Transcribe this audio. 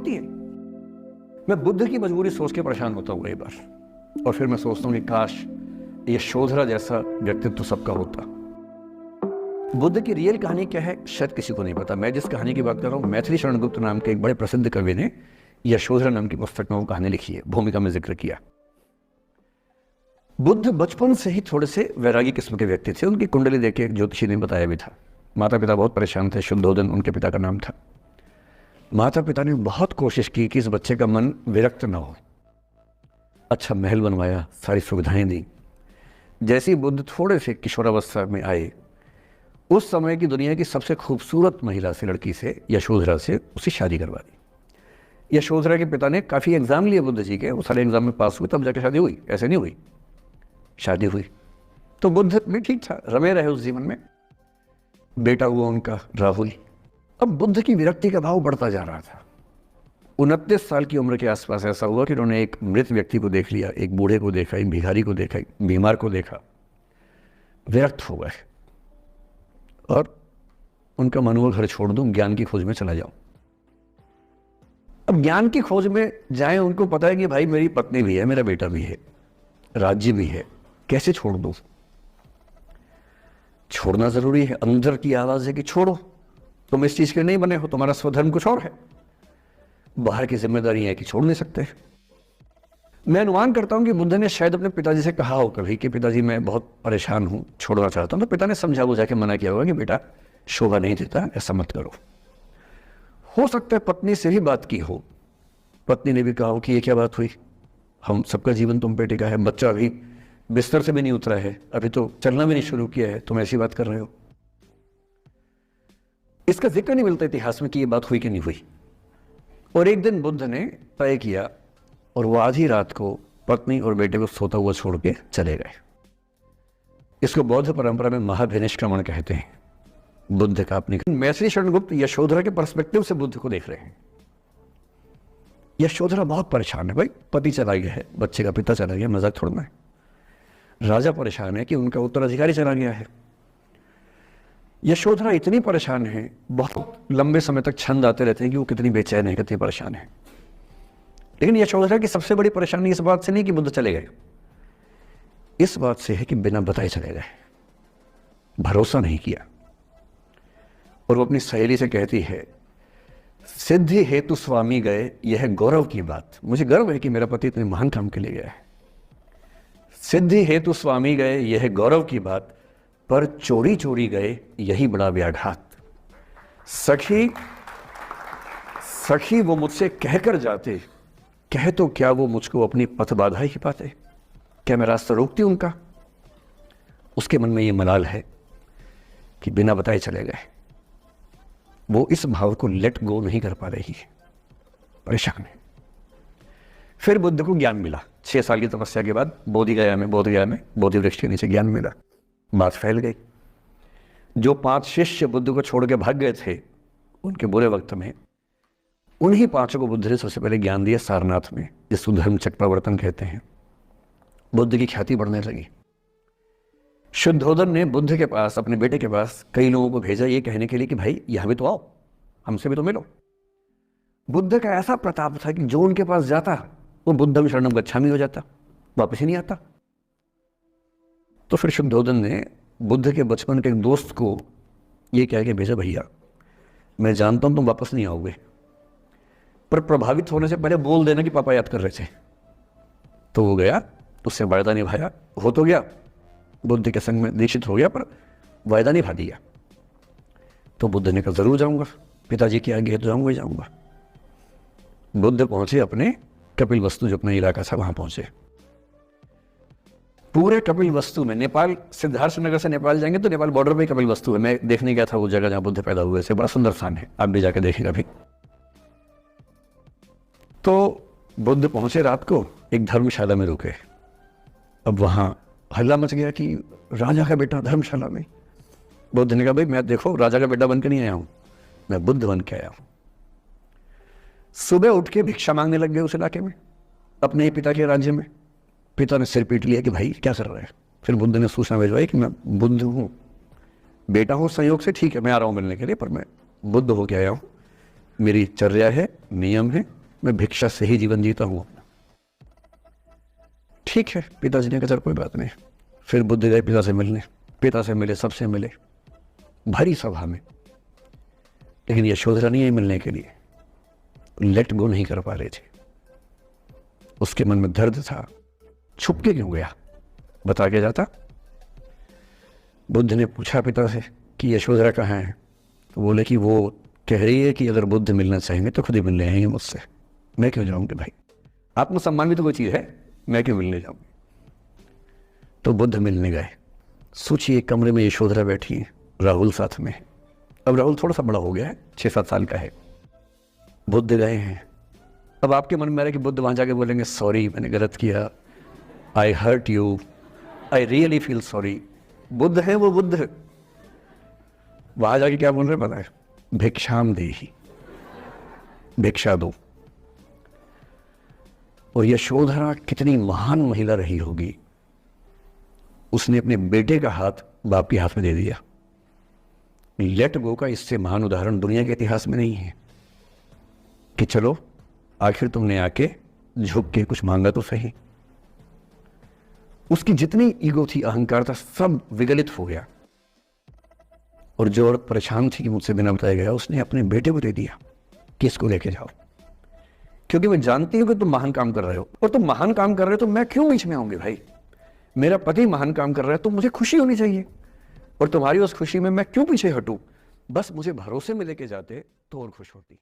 होती है। मैं बुद्ध की मजबूरी सोच के परेशान होता हूँ कई बार, और फिर मैं सोचता हूँ कि काश यशोधरा जैसा व्यक्तित्व सबका होता। बुद्ध की रियल कहानी क्या है शायद किसी को नहीं पता। मैं जिस कहानी की बात कर रहा हूँ, मैथिली शरण गुप्त नाम के एक बड़े प्रसिद्ध कवि ने यशोधरा नाम की पुस्तक में वो कहानी लिखी है, भूमिका में जिक्र किया। बुद्ध बचपन से ही थोड़े से वैरागी किस्म के व्यक्ति थे। उनकी कुंडली देख के एक ज्योतिषी ने बताया भी था। माता पिता बहुत परेशान थे, शुद्धोदन उनके पिता का नाम था। माता पिता ने बहुत कोशिश की कि इस बच्चे का मन विरक्त न हो। अच्छा महल बनवाया, सारी सुविधाएं दी। जैसे ही बुद्ध थोड़े से किशोरावस्था में आए, उस समय की दुनिया की सबसे खूबसूरत महिला से, लड़की से, यशोधरा से उसकी शादी करवा दी। यशोधरा के पिता ने काफ़ी एग्जाम लिए बुद्ध जी के, वो सारे एग्जाम में पास हुए, तब जाकर शादी हुई। ऐसे नहीं हुई, शादी हुई। तो बुद्ध भी ठीक था, रमे रहे उस जीवन में। बेटा हुआ उनका राहुल। अब बुद्ध की विरक्ति का भाव बढ़ता जा रहा था। 29 साल की उम्र के आसपास ऐसा हुआ कि उन्होंने एक मृत व्यक्ति को देख लिया, एक बूढ़े को देखा, एक भिखारी को देखा, एक बीमार को देखा। विरक्त हो गए और उनका मन हुआ घर छोड़ दूं, ज्ञान की खोज में चला जाऊं। अब ज्ञान की खोज में जाएं, उनको पता है कि भाई मेरी पत्नी भी है, मेरा बेटा भी है, राज्य भी है, कैसे छोड़ दूं? छोड़ना जरूरी है। अंदर की आवाज है कि छोड़ो, तुम इस चीज के नहीं बने हो, तुम्हारा स्वधर्म कुछ और है। बाहर की जिम्मेदारी है कि छोड़ नहीं सकते। मैं अनुमान करता हूं कि बुद्ध ने शायद अपने पिताजी से कहा हो कभी कि पिताजी मैं बहुत परेशान हूं, छोड़ना चाहता हूं। तो पिता ने समझा बुझा के मना किया होगा कि बेटा शोभा नहीं देता, ऐसा मत करो। हो सकता है पत्नी से भी बात की हो, पत्नी ने भी कहा हो कि ये क्या बात हुई, हम सबका जीवन तुम पे टिका है, बच्चा अभी बिस्तर से भी नहीं उतरा है, अभी तो चलना भी नहीं शुरू किया है, तुम ऐसी बात कर रहे हो। इसका जिक्र नहीं मिलता इतिहास में कि ये बात हुई कि नहीं हुई। और एक दिन बुद्ध ने तय किया और वो आधी रात को पत्नी और बेटे को सोता हुआ छोड़ के चले गए। इसको बौद्ध परंपरा में महाभिनिष्क्रमण कहते हैं। बुद्ध का अपनी मैथिली शरण गुप्त यशोधरा के पर्सपेक्टिव से बुद्ध को देख रहे हैं। यशोधरा बहुत परेशान है, भाई पति चला गया है, बच्चे का पिता चला गया, मजाक थोड़ा है। राजा परेशान है कि उनका उत्तराधिकारी चला गया है। यशोधरा इतनी परेशान है, बहुत लंबे समय तक छंद आते रहते हैं कि वो कितनी बेचैन है, कितनी परेशान है। लेकिन यशोधरा की सबसे बड़ी परेशानी इस बात से नहीं कि बुद्ध चले गए, इस बात से है कि बिना बताए चले गए, भरोसा नहीं किया। और वो अपनी सहेली से कहती है, सिद्धि हेतु स्वामी गए, यह गौरव की बात। मुझे गर्व है कि मेरा पति इतने महान काम के लिए गया है। सिद्धि हेतु स्वामी गए, यह गौरव की बात, पर चोरी चोरी गए, यही बड़ा व्याघात। सखी सखी वो मुझसे कहकर जाते, कह तो क्या वो मुझको अपनी पथ बाधा ही पाते, क्या मैं रास्ता रोकती उनका? उसके मन में ये मलाल है कि बिना बताए चले गए। वो इस भाव को लेट गो नहीं कर पा रही है, परेशान है। फिर बुद्ध को ज्ञान मिला। 6 साल की तपस्या के बाद बोधगया में बोधि वृक्ष के नीचे ज्ञान मिला। बात फैल गई। जो 5 शिष्य बुद्ध को छोड़ के भाग गए थे उनके बुरे वक्त में, उन्हीं 5 को बुद्ध ने सबसे पहले ज्ञान दिया सारनाथ में, जिसको धर्म चक्रावर्तन कहते हैं। बुद्ध की ख्याति बढ़ने लगी। शुद्धोदन ने बुद्ध के पास, अपने बेटे के पास कई लोगों को भेजा ये कहने के लिए कि भाई यहां भी तो आओ, हमसे भी तो मिलो। बुद्ध का ऐसा प्रताप था कि जो उनके पास जाता वो बुद्धम शरणम गच्छामि हो जाता, वापस ही नहीं आता। तो फिर शुद्धोदन ने बुद्ध के बचपन के एक दोस्त को ये कह के भेजा, भैया मैं जानता हूं तुम वापस नहीं आओगे, पर प्रभावित होने से पहले बोल देना कि पापा याद कर रहे थे। तो वो गया, उससे वायदा निभाया, हो तो गया, बुद्ध के संग में दीक्षित हो गया, पर वायदा निभा दिया। तो बुद्ध ने कहा जरूर जाऊंगा, पिताजी की आज्ञा तो जाऊंगा ही जाऊंगा। बुद्ध पहुंचे अपने कपिल वस्तु, जो अपना इलाका था, वहां पहुंचे। पूरे कपिल वस्तु में, नेपाल सिद्धार्थ नगर से नेपाल जाएंगे तो नेपाल बॉर्डर पे कपिल वस्तु है। मैं देखने गया था वो जगह जहां बुद्ध पैदा हुए थे, बड़ा सुंदर स्थान है, आप भी जाकर देखेंगे अभी। तो बुद्ध पहुंचे रात को, एक धर्मशाला में रुके। अब वहां हल्ला मच गया कि राजा का बेटा धर्मशाला में। बुद्ध ने कहा भाई मैं देखो राजा का बेटा बन के नहीं आया हूं, मैं बुद्ध बन के आया हूं। सुबह उठ के भिक्षा मांगने लग गए उस इलाके में, अपने ही पिता के राज्य में। पिता ने सिर पीट लिया कि भाई क्या कर रहा है। फिर बुद्ध ने सूचना भिजवाई कि मैं बुद्ध हूं, बेटा हूं संयोग से, ठीक है मैं आ रहा हूं मिलने के लिए, पर मैं बुद्ध होके आया हूं, मेरी चर्या है, नियम है, मैं भिक्षा से ही जीवन जीता हूँ अपना। ठीक है, पिताजी ने कहा चल कोई बात नहीं। फिर बुद्ध गए पिता से मिलने, पिता से मिले, सबसे मिले, भरी सभा में। लेकिन यशोधरा नहीं आई मिलने के लिए, लेट गो नहीं कर पा रहे थे। उसके मन में दर्द था, छुप के क्यों गया, बता के जाता। बुद्ध ने पूछा पिता से कि यशोधरा कहाँ है, तो बोले कि वो कह रही है कि अगर बुद्ध मिलना चाहेंगे तो खुद ही मिलने आएंगे मुझसे, मैं क्यों जाऊंगी भाई, आत्मसम्मान भी तो कोई चीज़ है, मैं क्यों मिलने जाऊंगी। तो बुद्ध मिलने गए। सोचिए कमरे में यशोधरा बैठी है, राहुल साथ में। अब राहुल थोड़ा सा बड़ा हो गया है, 6-7 साल का है। बुद्ध गए हैं। अब आपके मन में आ रहा है कि बुद्ध वहाँ जाके बोलेंगे सॉरी मैंने गलत किया, I hurt you, I really feel sorry. बुद्ध है वो बुद्ध। वहाँ जाके क्या बोल रहे पता है, भिक्षाम देहि, भिक्षा दो। और यशोधरा कितनी महान महिला रही होगी, उसने अपने बेटे का हाथ बाप के हाथ में दे दिया। लेट गो का इससे महान उदाहरण दुनिया के इतिहास में नहीं है कि चलो आखिर तुमने आके झुक के कुछ मांगा तो सही। उसकी जितनी ईगो थी, अहंकार था, सब विगलित हो गया। और जो औरत परेशान थी कि मुझसे बिना बताया गया, उसने अपने बेटे को दे दिया कि इसको लेके जाओ, क्योंकि मैं जानती हूं कि तुम महान काम कर रहे हो, और तुम महान काम कर रहे हो तो मैं क्यों बीच में आऊंगी भाई। मेरा पति महान काम कर रहा है तो मुझे खुशी होनी चाहिए, और तुम्हारी उस खुशी में मैं क्यों पीछे हटूं। बस मुझे भरोसे में लेके जाते तो और खुश होती।